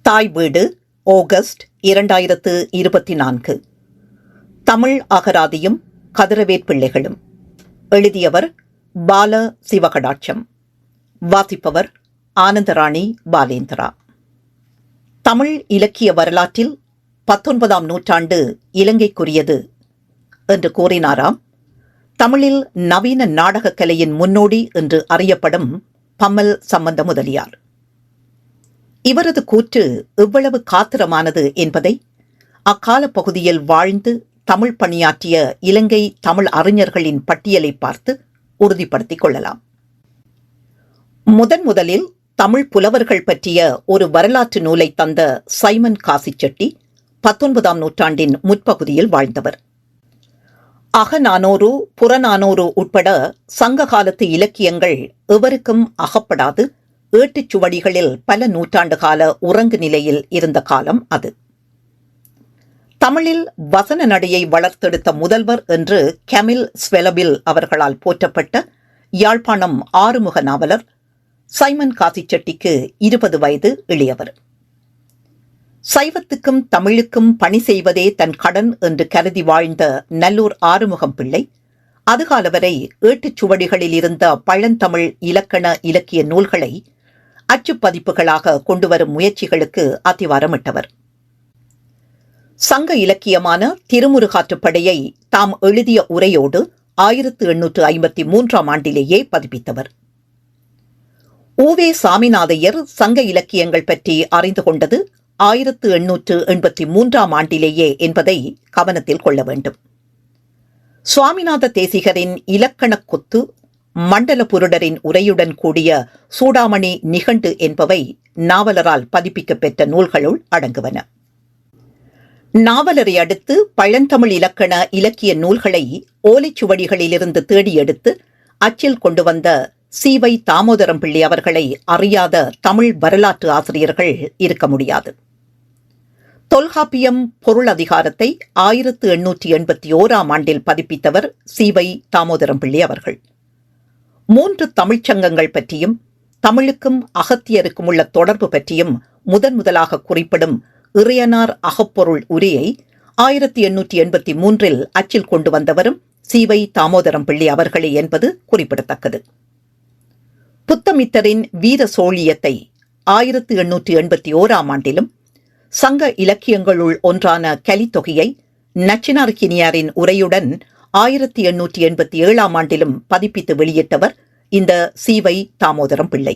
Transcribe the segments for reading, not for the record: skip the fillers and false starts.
தாய் வீடு ஆகஸ்ட் 2024. தமிழ் அகராதியும் கதிரவேற்பிள்ளைகளும். எழுதியவர் பால சிவகடாட்சம். வாசிப்பவர் ஆனந்தராணி பாலேந்திரா. தமிழ் இலக்கிய வரலாற்றில் 19ஆம் நூற்றாண்டு இலங்கைக்குரியது என்று கூறினாராம் தமிழில் நவீன நாடகக் கலையின் முன்னோடி என்று அறியப்படும் பம்மல் சம்பந்த முதலியார். இவரது கூற்று எவ்வளவு காத்திரமானது என்பதை அக்கால பகுதியில் வாழ்ந்து தமிழ் பணியாற்றிய இலங்கை தமிழ் அறிஞர்களின் பட்டியலை பார்த்து உறுதிப்படுத்திக் கொள்ளலாம். முதலில் தமிழ் புலவர்கள் பற்றிய ஒரு வரலாற்று நூலை தந்த சைமன் காசிச்செட்டி 19ஆம் நூற்றாண்டின் முற்பகுதியில் வாழ்ந்தவர். அகநானூறு புறநானூறு உட்பட சங்க காலத்து இலக்கியங்கள் எவருக்கும் அகப்படாது ஏட்டுச்சுவடிகளில் பல நூற்றாண்டு கால உறங்கு நிலையில் இருந்த காலம் அது. தமிழில் வசன நடையை வளர்த்தெடுத்த முதல்வர் என்று கெமில் ஸ்வெலபில் அவர்களால் போற்றப்பட்ட யாழ்ப்பாணம் ஆறுமுக நாவலர் சைமன் காசிச்செட்டிக்கு 20 வயது இளையவர். சைவத்துக்கும் தமிழுக்கும் பணி செய்வதே தன் கடன் என்று கருதி வாழ்ந்த நல்லூர் ஆறுமுகம் பிள்ளை அதுகால வரை ஏட்டுச்சுவடிகளில் இருந்த பழந்தமிழ் இலக்கண இலக்கிய நூல்களை அச்சுப்பதிப்புகளாக கொண்டுவரும் முயற்சிகளுக்கு அத்திவாரமிட்டவர். சங்க இலக்கியமான திருமுருகாற்றுப்படையை தாம் எழுதிய உரையோடு 1853ஆம் ஆண்டிலேயே பதிப்பித்தவர். ஊவே சாமிநாதையர் சங்க இலக்கியங்கள் பற்றி அறிந்து கொண்டது 1883ஆம் ஆண்டிலேயே என்பதை கவனத்தில் கொள்ள வேண்டும். சுவாமிநாத தேசிகரின் இலக்கணக் கொத்து, மண்டல புருடரின் உரையுடன் கூடிய சூடாமணி நிகண்டு என்பவை நாவலரால் பதிப்பிக்கப் பெற்ற நூல்களுள் அடங்குவன. நாவலரை அடுத்து பழந்தமிழ் இலக்கண இலக்கிய நூல்களை ஓலைச்சுவடிகளிலிருந்து தேடி எடுத்து அச்சில் கொண்டு வந்த சி.வை. தாமோதரம் பிள்ளை அவர்களை அறியாத தமிழ் வரலாற்று ஆசிரியர்கள் இருக்க முடியாது. தொல்காப்பியம் பொருள் அதிகாரத்தை 1881ஆம் ஆண்டில் பதிப்பித்தவர் சி.வை. தாமோதரம் பிள்ளை அவர்கள். 3 தமிழ்ச்சங்கங்கள் பற்றியும் தமிழுக்கும் அகத்தியருக்கும் உள்ள தொடர்பு பற்றியும் முதலாக குறிப்பிடும் இறையனார் அகப்பொருள் உரையை 1883இல் அச்சில் கொண்டு வந்தவரும் சி.வை. தாமோதரம் பிள்ளை அவர்களே என்பது குறிப்பிடத்தக்கது. புத்தமித்தரின் வீர சோழியத்தை 1881ஆம் ஆண்டிலும் சங்க இலக்கியங்களுள் ஒன்றான கலித்தொகையை நச்சினார்க்கினியாரின் உரையுடன் 1887ஆம் ஆண்டிலும் பதிப்பித்து வெளியிட்டவர் இந்த சி.வை. தாமோதரம் பிள்ளை.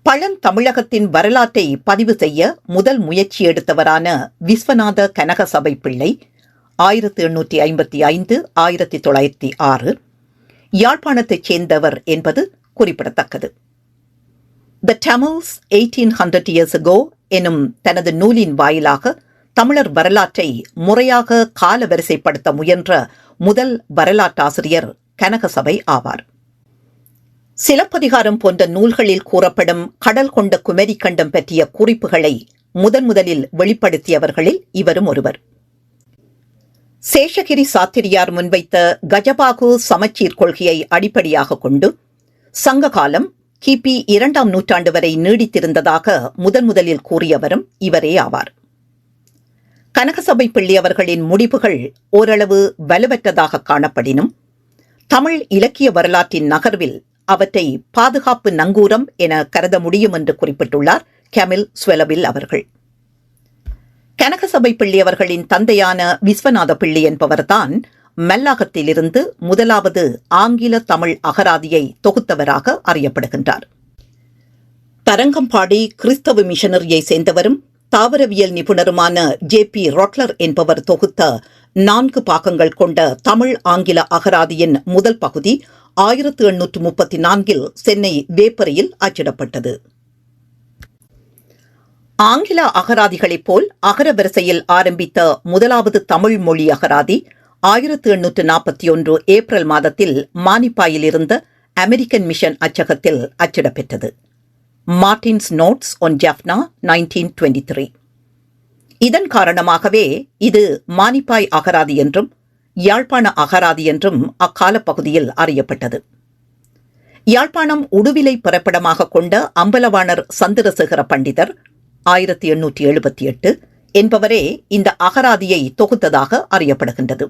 பழந்தமிழகத்தின் வரலாற்றை பதிவு செய்ய முதல் முயற்சி எடுத்தவரான விஸ்வநாத கனகசபை பிள்ளை 1855-1906 யாழ்ப்பாணத்தைச் சேர்ந்தவர் என்பது குறிப்பிடத்தக்கது. த Tamils 1800 years ago எனும் தனது நூலின் வாயிலாக தமிழர் வரலாற்றை முறையாக கால வரிசைப்படுத்த முயன்ற முதல் வரலாற்றாசிரியர் கனகசபை ஆவார். சிலப்பதிகாரம் போன்ற நூல்களில் கூறப்படும் கடல் கொண்ட குமரி கண்டம் பற்றிய குறிப்புகளை முதலில் வெளிப்படுத்தியவர்களில் இவரும் ஒருவர். சேஷகிரி சாத்திரியார் முன்வைத்த கஜபாகு சமச்சீர் கொள்கையை அடிப்படையாக கொண்டு சங்க காலம் கிபி 2ஆம் நூற்றாண்டு வரை நீடித்திருந்ததாக முதலில் கூறியவரும் இவரே ஆவார். கனகசபை பிள்ளை அவர்களின் முடிவுகள் ஓரளவு வலுவற்றதாக காணப்படினும் தமிழ் இலக்கிய வரலாற்றின் நகர்வில் அவற்றை பாதுகாப்பு நங்கூரம் என கருத முடியும் என்று குறிப்பிட்டுள்ளார் கெமில் ஸ்வெலபில் அவர்கள். கனகசபை பிள்ளை அவர்களின் தந்தையான விஸ்வநாத பிள்ளை என்பவர்தான் மல்லாகத்திலிருந்து முதலாவது ஆங்கில தமிழ் அகராதியை தொகுத்தவராக அறியப்படுகின்றார். தரங்கம்பாடி கிறிஸ்தவ மிஷனரியை சேர்ந்தவரும் தாவரவியல் நிபுணருமான J.P. ரொட்லர் என்பவர் தொகுத்த 4 பாகங்கள் கொண்ட தமிழ் ஆங்கில அகராதியின் முதல் பகுதி 1834இல் சென்னை வேப்பரையில் அச்சிடப்பட்டது. ஆங்கில அகராதிகளைப் போல் அகர வரிசையில் ஆரம்பித்த முதலாவது தமிழ் மொழி அகராதி 1841 ஏப்ரல் மாதத்தில் மானிப்பாயில் இருந்த அமெரிக்கன் மிஷன் அச்சகத்தில் அச்சிடப்பெற்றது. Martin's notes on Jaffna 1923. இதன் காரணமாகவே இது மானிப்பாய் அகராதி என்றும் யாழ்ப்பாண அகராதி என்றும் அக்கால பகுதியில் அறியப்பட்டது. யாழ்ப்பாணம் உடுவிலை பிறப்பிடமாக கொண்ட அம்பலவாணர் சந்திரசேகர பண்டிதர் 1878 என்பவரே இந்த அகராதியை தொகுத்ததாக அறியப்படுகின்றது.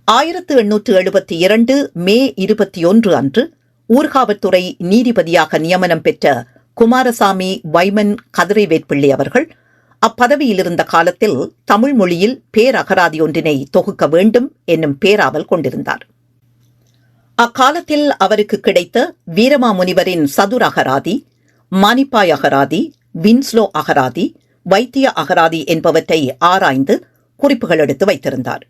1872 மே 21 அன்று ஊர்காவற்துறை நீதிபதியாக நியமனம் பெற்ற குமாரசாமி வைமன் கதிரைவேற்பிள்ளை அவர்கள் அப்பதவியில் இருந்த காலத்தில் தமிழ் மொழியில் பேரகராதி ஒன்றினை தொகுக்க வேண்டும் என்னும் பேராவல் கொண்டிருந்தார். அக்காலத்தில் அவருக்கு கிடைத்த வீரமாமுனிவரின் சதுர அகராதி, மானிப்பாய் அகராதி, வின்ஸ்லோ அகராதி, வைத்திய அகராதி என்பவற்றை ஆராய்ந்து குறிப்புகள் எடுத்து வைத்திருந்தார்.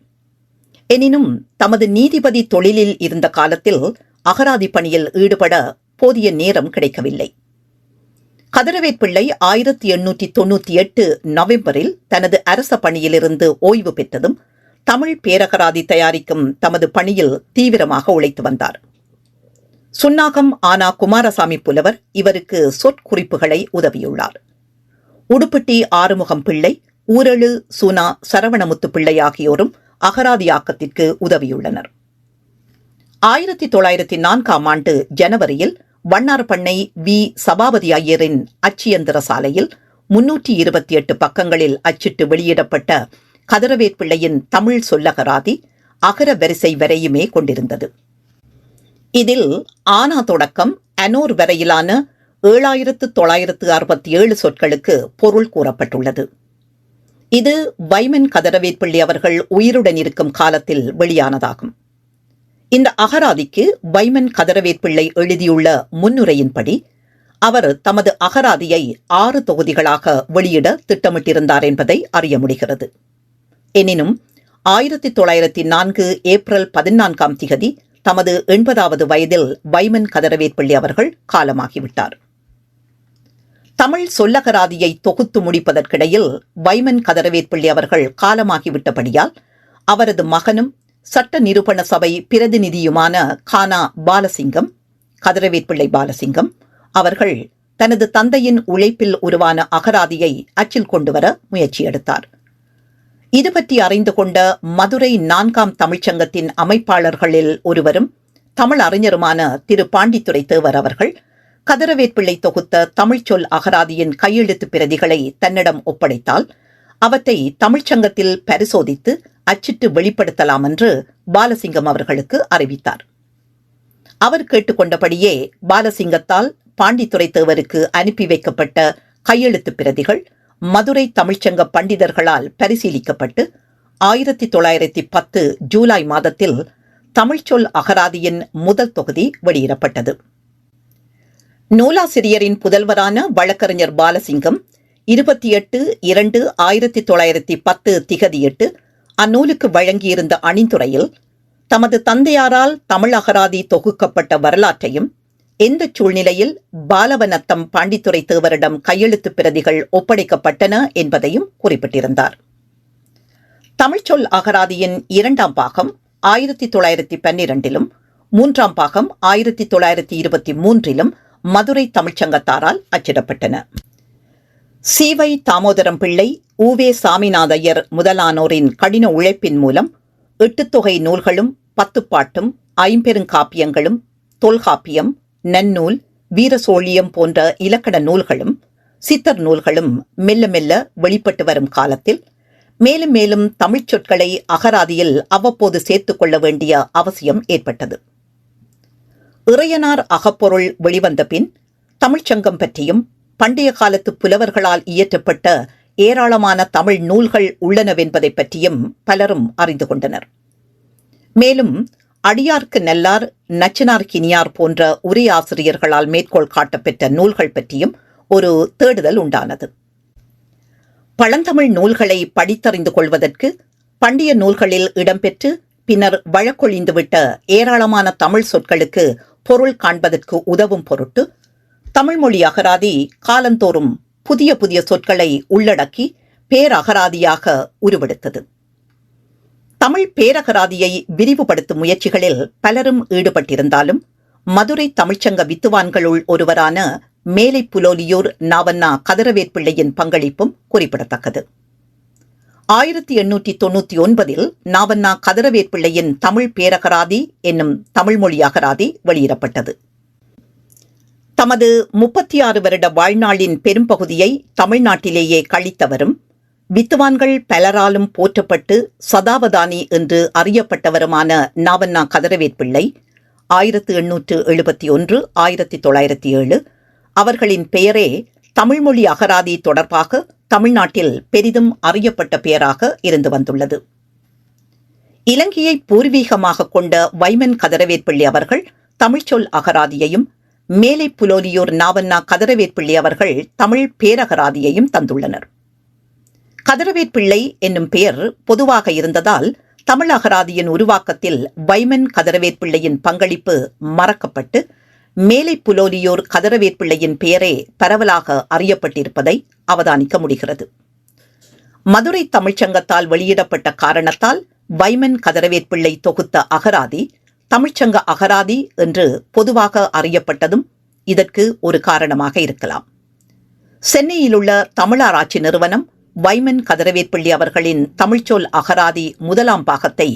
எனினும் தமது நீதிபதி தொழிலில் இருந்த காலத்தில் அகராதி பணியில் ஈடுபட போதிய நேரம் கிடைக்கவில்லை. கதிரவேற்பிள்ளை 1898 நவம்பரில் தனது அரச பணியிலிருந்து ஓய்வு பெற்றதும் தமிழ் பேரகராதி தயாரிக்கும் தமது பணியில் தீவிரமாக உழைத்து வந்தார். சுன்னாகம் ஆனா குமாரசாமி புலவர் இவருக்கு சொற்குறிப்புகளை உதவியுள்ளார். உடுப்பிட்டி ஆறுமுகம் பிள்ளை, ஊரழு சுனா சரவணமுத்து பிள்ளை ஆகியோரும் அகராதியாக்கத்திற்கு உதவியுள்ளனர். 1904 ஆண்டு ஜனவரியில் வண்ணார்பண்ணை வி சபாபதி ஐயரின் அச்சியந்திர சாலையில் 328 பக்கங்களில் அச்சிட்டு வெளியிடப்பட்ட கதிரவேற்பிள்ளையின் தமிழ் சொல்லகராதி அகர வரிசை வரையுமே கொண்டிருந்தது. இதில் ஆனா தொடக்கம் அனோர் வரையிலான 7967 சொற்களுக்கு பொருள் கூறப்பட்டுள்ளது. இது வைமன் கதிரவேற்பிள்ளை அவர்கள் உயிருடன் இருக்கும் காலத்தில் வெளியானதாகும். இந்த அகராதிக்கு வைமன் கதிரவேற்பிள்ளை எழுதியுள்ள முன்னுரையின்படி அவர் தமது அகராதியை 6 தொகுதிகளாக வெளியிட திட்டமிட்டிருந்தார் என்பதை அறிய முடிகிறது. எனினும் 1904 ஏப்ரல் 14 தமது 80வது வயதில் வைமன் கதிரவேற்பிள்ளை அவர்கள் காலமாகிவிட்டார். தமிழ் சொல்லகராதியை தொகுத்து முடிப்பதற்கிடையில் வைமன் கதிரவேற்பிள்ளை அவர்கள் காலமாகிவிட்டபடியால் அவரது மகனும் சட்ட நிரூபண சபை பிரதிநிதியுமான கானா பாலசிங்கம், கதிரவேற்பிள்ளை பாலசிங்கம் அவர்கள் தனது தந்தையின் உழைப்பில் உருவான அகராதியை அச்சில் கொண்டுவர முயற்சி எடுத்தார். இது பற்றி அறிந்து கொண்ட மதுரை 4ஆம் தமிழ்ச்சங்கத்தின் அமைப்பாளர்களில் ஒருவரும் தமிழ் அறிஞருமான திரு பாண்டித்துரை தேவர் அவர்கள் கதிரவேற்பிள்ளை தொகுத்த தமிழ்ச்சொல் அகராதியின் கையெழுத்து பிரதிகளை தன்னிடம் ஒப்படைத்தால் அவற்றை தமிழ்ச்சங்கத்தில் பரிசோதித்து அச்சிட்டு வெளிப்படுத்தலாம் என்று பாலசிங்கம் அவர்களுக்கு அறிவித்தார். அவர் கேட்டுக்கொண்டபடியே பாலசிங்கத்தால் பாண்டித்துரை தேவருக்கு அனுப்பி வைக்கப்பட்ட கையெழுத்து பிரதிகள் மதுரை தமிழ்ச்சங்க பண்டிதர்களால் பரிசீலிக்கப்பட்டு 1910 ஜூலை மாதத்தில் தமிழ்ச்சொல் அகராதியின் முதல் தொகுதி வெளியிடப்பட்டது. நூலாசிரியரின் புதல்வரான வழக்கறிஞர் பாலசிங்கம் 28/2/1910 திகதியிட்டு அந்நூலுக்கு வழங்கியிருந்த அணிந்துரையில் தமது தந்தையாரால் தமிழ் அகராதி தொகுக்கப்பட்ட வரலாற்றையும் எந்த சூழ்நிலையில் பாலவனத்தம் பாண்டித்துரை தேவரிடம் கையெழுத்து பிரதிகள் ஒப்படைக்கப்பட்டன என்பதையும் குறிப்பிட்டிருந்தார். தமிழ்ச்சொல் அகராதியின் 2ஆம் பாகம் 1912 3ஆம் பாகம் 1923 மதுரை தமிழ்ச்சங்கத்தாரால் அச்சிடப்பட்டன. சீவை தாமோதரம் பிள்ளை, ஊவே சாமிநாதையர் முதலானோரின் கடின உழைப்பின் மூலம் 8 தொகை நூல்களும் 10 பாட்டும் 5 காப்பியங்களும் தொல்காப்பியம், நன்னூல், வீரசோழியம் போன்ற இலக்கண நூல்களும் சித்தர் நூல்களும் மெல்ல மெல்ல வெளிப்பட்டு வரும் காலத்தில் மேலும் மேலும் தமிழ்ச் சொற்களை அகராதியில் அவ்வப்போது சேர்த்துக் கொள்ள வேண்டிய அவசியம் ஏற்பட்டது. இறையனார் அகப்பொருள் வெளிவந்த பின் தமிழ்ச்சங்கம் பற்றியும் பண்டைய காலத்து புலவர்களால் இயற்றப்பட்ட ஏராளமான தமிழ் நூல்கள் உள்ளனவென்பதை பற்றியும் பலரும் அறிந்து கொண்டனர். மேலும் அடியார்க்கு நல்லார், நச்சினார்க்கினியார் போன்ற உரையாசிரியர்களால் மேற்கோள் காட்டப்பெற்ற நூல்கள் பற்றியும் ஒரு தேடுதல் உண்டானது. பழந்தமிழ் நூல்களை படித்தறிந்து கொள்வதற்கு பண்டைய நூல்களில் இடம்பெற்று பின்னர் வழக்கொழிந்துவிட்ட ஏராளமான தமிழ் சொற்களுக்கு பொருள் காண்பதற்கு உதவும் பொருட்டு தமிழ்மொழி அகராதி காலந்தோறும் புதிய புதிய சொற்களை உள்ளடக்கி பேரகராதியாக உருவெடுத்தது. தமிழ் பேரகராதியை விரிவுபடுத்தும் முயற்சிகளில் பலரும் ஈடுபட்டிருந்தாலும் மதுரை தமிழ்ச்சங்க வித்துவான்களுள் ஒருவரான மேலை புலோலியூர் நாவண்ணா கதிரவேற்பிள்ளையின் பங்களிப்பும் குறிப்பிடத்தக்கது. 1899 நாவண்ணா கதிரவேற்பிள்ளையின் தமிழ் பேரகராதி என்னும் தமிழ்மொழி அகராதி வெளியிடப்பட்டது. தமது 36 வருட வாழ்நாளின் பெரும்பகுதியை தமிழ்நாட்டிலேயே கழித்தவரும் வித்துவான்கள் பலராலும் போற்றப்பட்டு சதாவதானி என்று அறியப்பட்டவருமான நாவண்ணா கதிரவேற்பிள்ளை 1871 1907 அவர்களின் பெயரே தமிழ்மொழி அகராதி தொடர்பாக தமிழ்நாட்டில் பெரிதும் அறியப்பட்ட பெயராக இருந்து வந்துள்ளது. இலங்கையை பூர்வீகமாக கொண்ட வைமன் கதிரவேற்பிள்ளை அவர்கள் தமிழ்ச்சொல் அகராதியையும், மேலை புலோலியூர் நாவண்ணா கதிரவேற்பிள்ளை அவர்கள் தமிழ் பேரகராதியையும் தந்துள்ளனர். கதிரவேற்பிள்ளை என்னும் பெயர் பொதுவாக இருந்ததால் தமிழ் அகராதியின் உருவாக்கத்தில் வைமன் கதிரவேற்பிள்ளையின் பங்களிப்பு மறக்கப்பட்டு மேலை புலோலியூர் கதிரவேற்பிள்ளையின் பெயரே பரவலாக அறியப்பட்டிருப்பதை அவதானிக்க முடிகிறது. மதுரை தமிழ்ச்சங்கத்தால் வெளியிடப்பட்ட காரணத்தால் வைமன் கதிரவேற்பிள்ளை தொகுத்த அகராதி தமிழ்ச்சங்க அகராதி என்று பொதுவாக அறியப்பட்டதும் இதற்கு ஒரு காரணமாக இருக்கலாம். சென்னையிலுள்ள தமிழாராய்ச்சி நிறுவனம் வைமன் கதிரவேற்பிள்ளை அவர்களின் தமிழ்ச்சொல் அகராதி முதலாம் பாகத்தை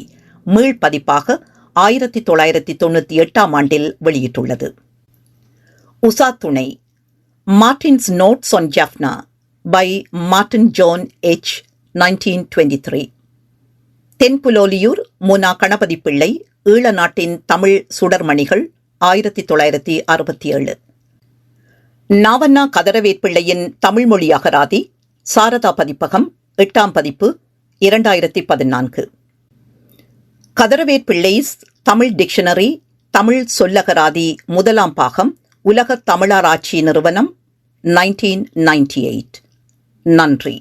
மீள்பதிப்பாக 1998 ஆண்டில் வெளியிட்டுள்ளது. உசா துணை Martin's notes on Jaffna by Martin John H 1923. Thenpuloliyur Muna Ganapathi Pillai ஈழ நாட்டின் தமிழ் சுடர்மணிகள் 1967. நாவண்ணா கதிரவேற்பிள்ளையின் தமிழ்மொழி அகராதி சாரதா பதிப்பகம் 8ஆம் பதிப்பு 2014. கதிரவேற்பிள்ளைஸ் தமிழ் டிக்ஷனரி தமிழ் சொல்லகராதி முதலாம் பாகம் உலகத் தமிழாராய்ச்சி நிறுவனம் 1998. நன்றி.